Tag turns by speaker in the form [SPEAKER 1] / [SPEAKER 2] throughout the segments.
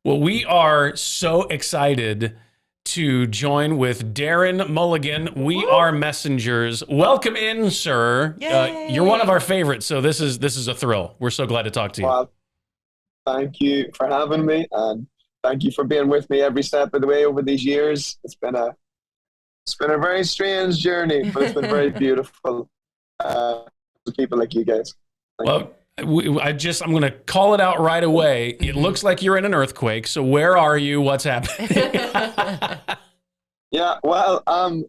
[SPEAKER 1] Well, we are so excited to join with Darren Mulligan. We are messengers. Welcome in, sir. You're one of
[SPEAKER 2] Yay.
[SPEAKER 1] our favorites, so this is a thrill. We're so glad to talk to you.
[SPEAKER 3] Well, thank you for having me, and thank you for being with me every step of the way over these years. It's been a very strange journey, but it's been very beautiful. With people like you guys. Thank you.
[SPEAKER 1] Well, I'm going to call it out right away. It looks like you're in an earthquake. So where are you? What's happening?
[SPEAKER 3] Yeah, well, I'm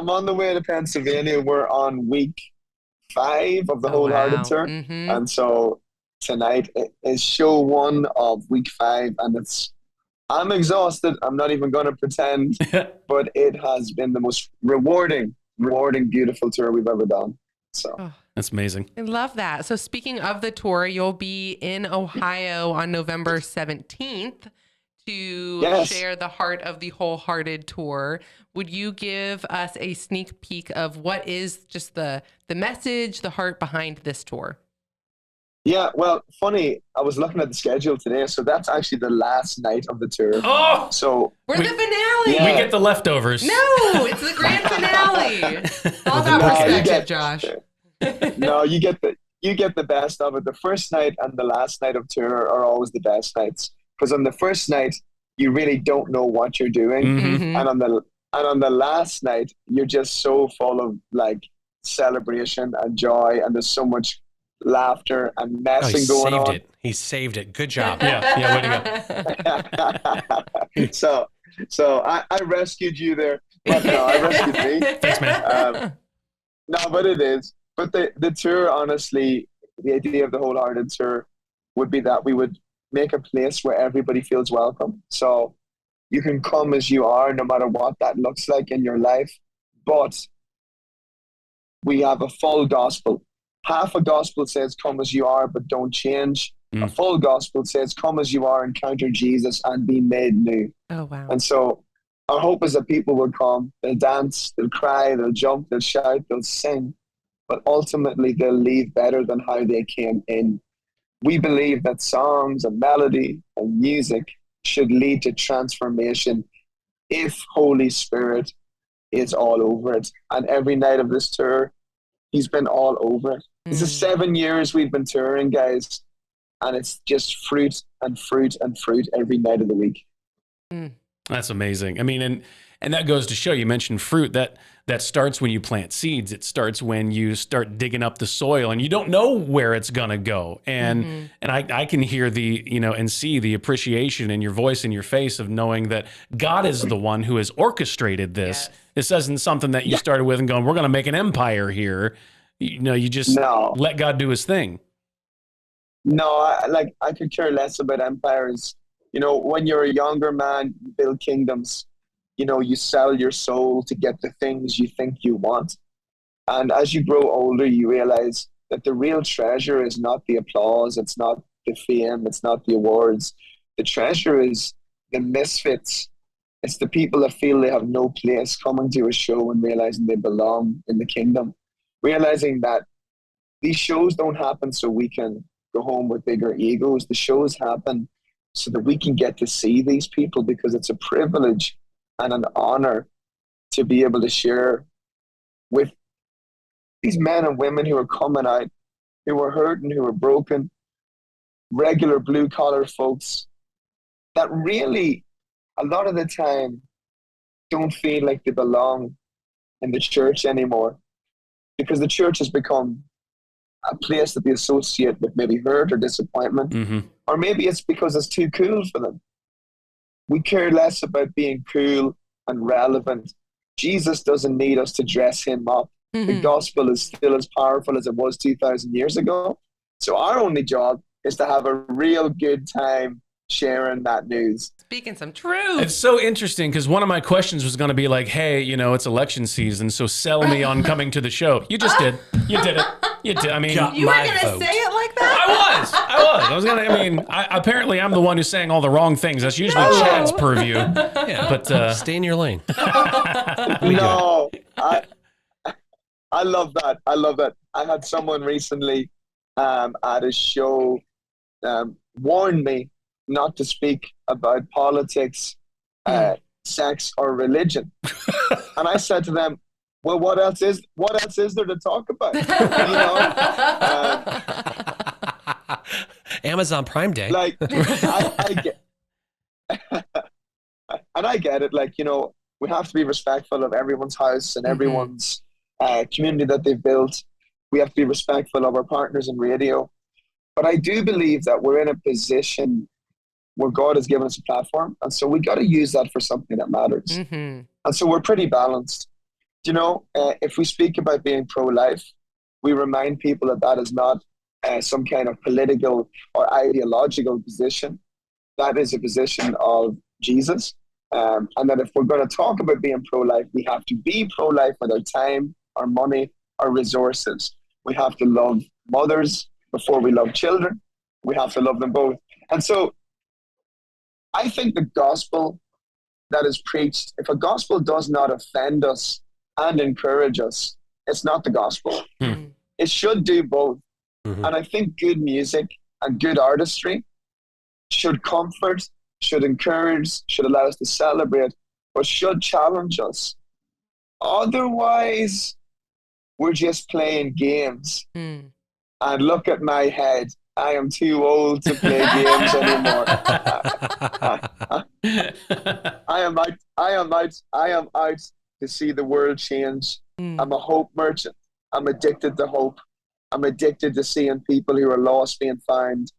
[SPEAKER 3] on the way to Pennsylvania. We're on week 5 of the
[SPEAKER 2] Oh,
[SPEAKER 3] Wholehearted
[SPEAKER 2] wow.
[SPEAKER 3] Tour,
[SPEAKER 2] Mm-hmm.
[SPEAKER 3] and so tonight is show 1 of week 5, and I'm exhausted. I'm not even going to pretend, but it has been the most rewarding, beautiful tour we've ever done. So
[SPEAKER 2] Oh,
[SPEAKER 1] That's amazing.
[SPEAKER 2] I love that. So speaking of the tour, you'll be in Ohio on November 17th to
[SPEAKER 3] Yes.
[SPEAKER 2] share the Heart of the Wholehearted Tour. Would you give us a sneak peek of what is just the message, the heart behind this tour?
[SPEAKER 3] yeah, well, funny. I was looking at the schedule today, so that's actually the last night of the tour.
[SPEAKER 1] Oh,
[SPEAKER 3] So
[SPEAKER 2] We're
[SPEAKER 1] We-
[SPEAKER 2] the finale.
[SPEAKER 3] Yeah.
[SPEAKER 1] we get the leftovers.
[SPEAKER 2] No, it's the grand finale. It's all about
[SPEAKER 3] No, you
[SPEAKER 2] perspective,
[SPEAKER 3] get-
[SPEAKER 2] Josh.
[SPEAKER 3] no, you get the best of it. The first night and the last night of tour are always the best nights, because on the first night you really don't know what you're doing,
[SPEAKER 1] Mhm.
[SPEAKER 2] Mhm.
[SPEAKER 3] and on the last night you're just so full of like celebration and joy, and there's so much laughter and
[SPEAKER 4] Oh, he
[SPEAKER 3] messing going
[SPEAKER 4] saved
[SPEAKER 3] on.
[SPEAKER 4] it. He saved it. Good job.
[SPEAKER 1] Yeah, way to
[SPEAKER 3] so I rescued you there. But no, I rescued me.
[SPEAKER 1] Thanks, man.
[SPEAKER 3] No, but it is. But the tour, honestly, the idea of the Wholehearted Tour would be that we would make a place where everybody feels welcome. So you can come as you are, no matter what that looks like in your life. But we have a full gospel. Half a gospel says, come as you are, but don't change. A
[SPEAKER 1] Mm.
[SPEAKER 3] full gospel says, come as you are, encounter Jesus, and be made new.
[SPEAKER 2] Oh, wow.
[SPEAKER 3] And so our hope is that people will come, they'll dance, they'll cry, they'll jump, they'll shout, they'll sing, but ultimately they'll leave better than how they came in. We believe that songs and melody and music should lead to transformation if Holy Spirit is all over it. And every night of this tour, he's been all over it. This is 7 years we've been touring, guys, and it's just fruit and fruit and fruit every night of the week.
[SPEAKER 1] That's amazing. I mean, and that goes to show, you mentioned fruit, that starts when you plant seeds. It starts when you start digging up the soil and you don't know where it's going to go. And I can hear and see the appreciation in your voice and your face of knowing that God is the one who has orchestrated this.
[SPEAKER 2] Yes.
[SPEAKER 1] This isn't something that you started with and going, we're going to make an empire here. You just
[SPEAKER 3] No.
[SPEAKER 1] let God do his thing.
[SPEAKER 3] No, I could care less about empires. When you're a younger man, you build kingdoms. You sell your soul to get the things you think you want. And as you grow older, you realize that the real treasure is not the applause, it's not the fame, it's not the awards. The treasure is the misfits. It's the people that feel they have no place coming to a show and realizing they belong in the kingdom. Realizing that these shows don't happen so we can go home with bigger egos. The shows happen so that we can get to see these people, because it's a privilege and an honor to be able to share with these men and women who are coming out, who are hurting, who are broken, regular blue collar folks that really, a lot of the time, don't feel like they belong in the church anymore, because the church has become a place that they associate with maybe hurt or disappointment,
[SPEAKER 1] Mm-hmm.
[SPEAKER 3] or maybe it's because it's too cool for them. We care less about being cool and relevant. Jesus doesn't need us to dress him up. The gospel is still as powerful as it was 2,000 years ago. So our only job is to have a real good time sharing that news.
[SPEAKER 2] Speaking some truth.
[SPEAKER 1] It's so interesting because one of my questions was going to be like, hey, it's election season, so sell me on coming to the show. You just did. You did it. You did. I mean,
[SPEAKER 4] Got
[SPEAKER 2] You were
[SPEAKER 4] my
[SPEAKER 2] going to
[SPEAKER 4] vote.
[SPEAKER 2] say it like that?
[SPEAKER 1] I was going to, apparently I'm the one who's saying all the wrong things. That's usually
[SPEAKER 2] No.
[SPEAKER 1] Chad's purview.
[SPEAKER 4] Yeah.
[SPEAKER 1] But
[SPEAKER 4] Stay in your lane.
[SPEAKER 3] No, I love that. I love that. I had someone recently at a show warn me not to speak about politics, sex, or religion. And I said to them, well, what else is there to talk about?
[SPEAKER 4] Amazon Prime Day.
[SPEAKER 3] Like, I get, and I get it. Like, we have to be respectful of everyone's house and everyone's community that they've built. We have to be respectful of our partners in radio. But I do believe that we're in a position where God has given us a platform. And so we got to use that for something that matters.
[SPEAKER 2] Mm-hmm.
[SPEAKER 3] And so we're pretty balanced. If we speak about being pro-life, we remind people that that is not some kind of political or ideological position. That is a position of Jesus. And that if we're going to talk about being pro-life, we have to be pro-life with our time, our money, our resources. We have to love mothers before we love children. We have to love them both. And so I think the gospel that is preached, if a gospel does not offend us and encourage us, it's not the gospel. It should do both. And I think good music and good artistry should comfort, should encourage, should allow us to celebrate, but should challenge us. Otherwise, we're just playing games. And look at my head. I am too old to play games anymore. I am out to see the world change. I'm a hope merchant. I'm addicted to hope. I'm addicted to seeing people who are lost being found.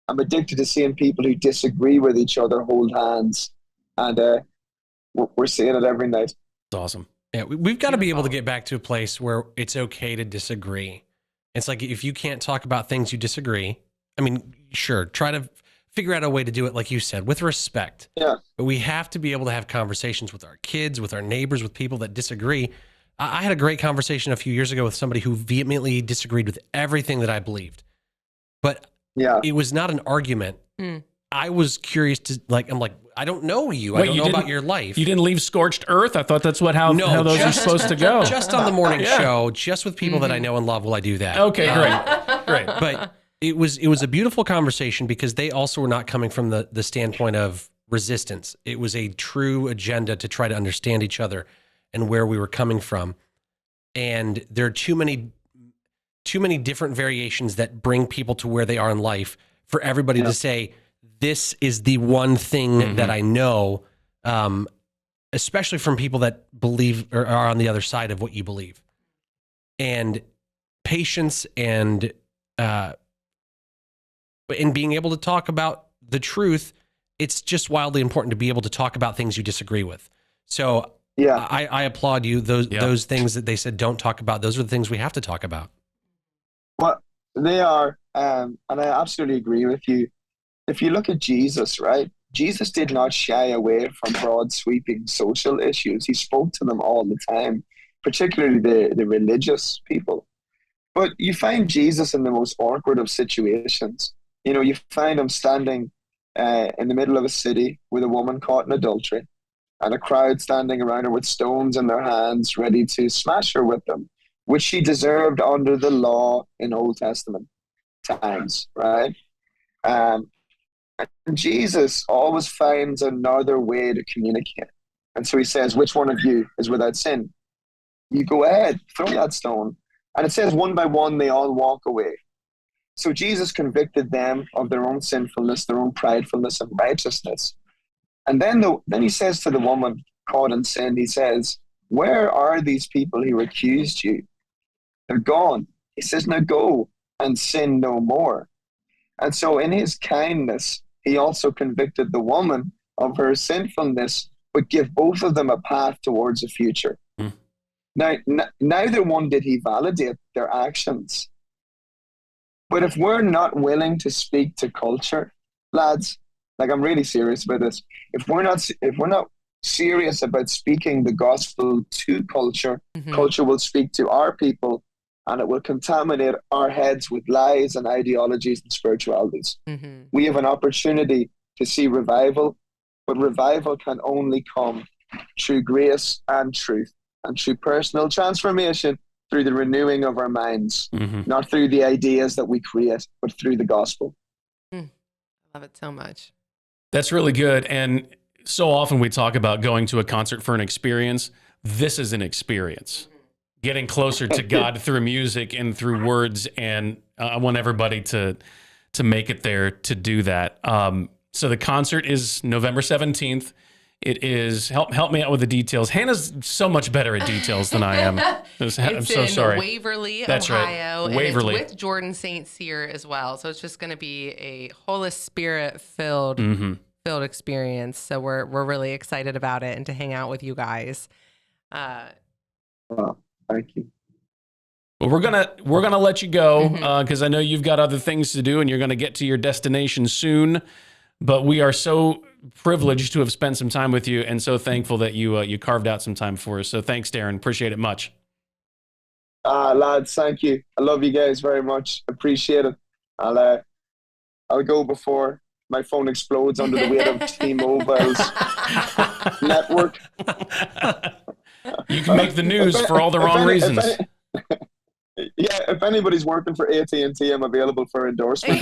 [SPEAKER 3] I'm addicted to seeing people who disagree with each other hold hands. And we're seeing it every night.
[SPEAKER 1] It's awesome.
[SPEAKER 4] Yeah, we've got to be able to get back to a place where it's okay to disagree. It's like, if you can't talk about things you disagree, I mean, sure, try to figure out a way to do it, like you said, with respect.
[SPEAKER 3] Yeah.
[SPEAKER 4] But we have to be able to have conversations with our kids, with our neighbors, with people that disagree. I had a great conversation a few years ago with somebody who vehemently disagreed with everything that I believed. But it was not an argument. I was curious to, I'm like, I don't know you. I don't know about your life.
[SPEAKER 1] You didn't leave scorched earth? I thought that's how those are supposed to go.
[SPEAKER 4] Just on the morning show, just with people that I know and love, will I do that.
[SPEAKER 1] Okay, great.
[SPEAKER 4] But it was a beautiful conversation because they also were not coming from the standpoint of resistance. It was a true agenda to try to understand each other and where we were coming from. And there are too many different variations that bring people to where they are in life for everybody to say, this is the one thing that I know, especially from people that believe or are on the other side of what you believe. And patience and in being able to talk about the truth, it's just wildly important to be able to talk about things you disagree with. So I applaud you. Those things that they said don't talk about, those are the things we have to talk about.
[SPEAKER 3] Well, they are, and I absolutely agree with you. If you look at Jesus, right? Jesus did not shy away from broad sweeping social issues. He spoke to them all the time, particularly the religious people. But you find Jesus in the most awkward of situations. You find him standing in the middle of a city with a woman caught in adultery and a crowd standing around her with stones in their hands, ready to smash her with them, which she deserved under the law in Old Testament times, right? And Jesus always finds another way to communicate. And so he says, which one of you is without sin? You go ahead, throw that stone. And it says one by one, they all walk away. So Jesus convicted them of their own sinfulness, their own pridefulness and righteousness. And then he says to the woman caught in sin, he says, where are these people who accused you? They're gone. He says, now go and sin no more. And so in his kindness, he also convicted the woman of her sinfulness, but give both of them a path towards a future. Now, neither one did he validate their actions. But if we're not willing to speak to culture, lads, I'm really serious about this. If we're not serious about speaking the gospel to culture, culture will speak to our people, and it will contaminate our heads with lies and ideologies and spiritualities. We have an opportunity to see revival, but revival can only come through grace and truth and through personal transformation through the renewing of our minds, not through the ideas that we create, but through the gospel.
[SPEAKER 2] I love it so much.
[SPEAKER 1] That's really good. And so often we talk about going to a concert for an experience. This is an experience. Getting closer to God through music and through words. And I want everybody to make it there to do that. So the concert is November 17th. It is, help me out with the details. Hannah's so much better at details than I am. I'm so
[SPEAKER 2] in
[SPEAKER 1] sorry.
[SPEAKER 2] Waverly,
[SPEAKER 1] That's
[SPEAKER 2] Ohio.
[SPEAKER 1] right. Waverly.
[SPEAKER 2] And it's with Jordan St. Cyr as well. So it's just going to be a Holy Spirit filled experience. So we're really excited about it and to hang out with you guys.
[SPEAKER 3] Wow, thank you.
[SPEAKER 1] Well, we're gonna let you go because I know you've got other things to do and you're gonna get to your destination soon. But we are so privileged to have spent some time with you, and so thankful that you carved out some time for us. So thanks, Darren. Appreciate it much.
[SPEAKER 3] Lads, thank you. I love you guys very much. Appreciate it. I'll go before my phone explodes under the weight of T-Mobile's network.
[SPEAKER 1] You can make the news for all the wrong reasons.
[SPEAKER 3] Yeah, if anybody's working for AT&T, I'm available for endorsement.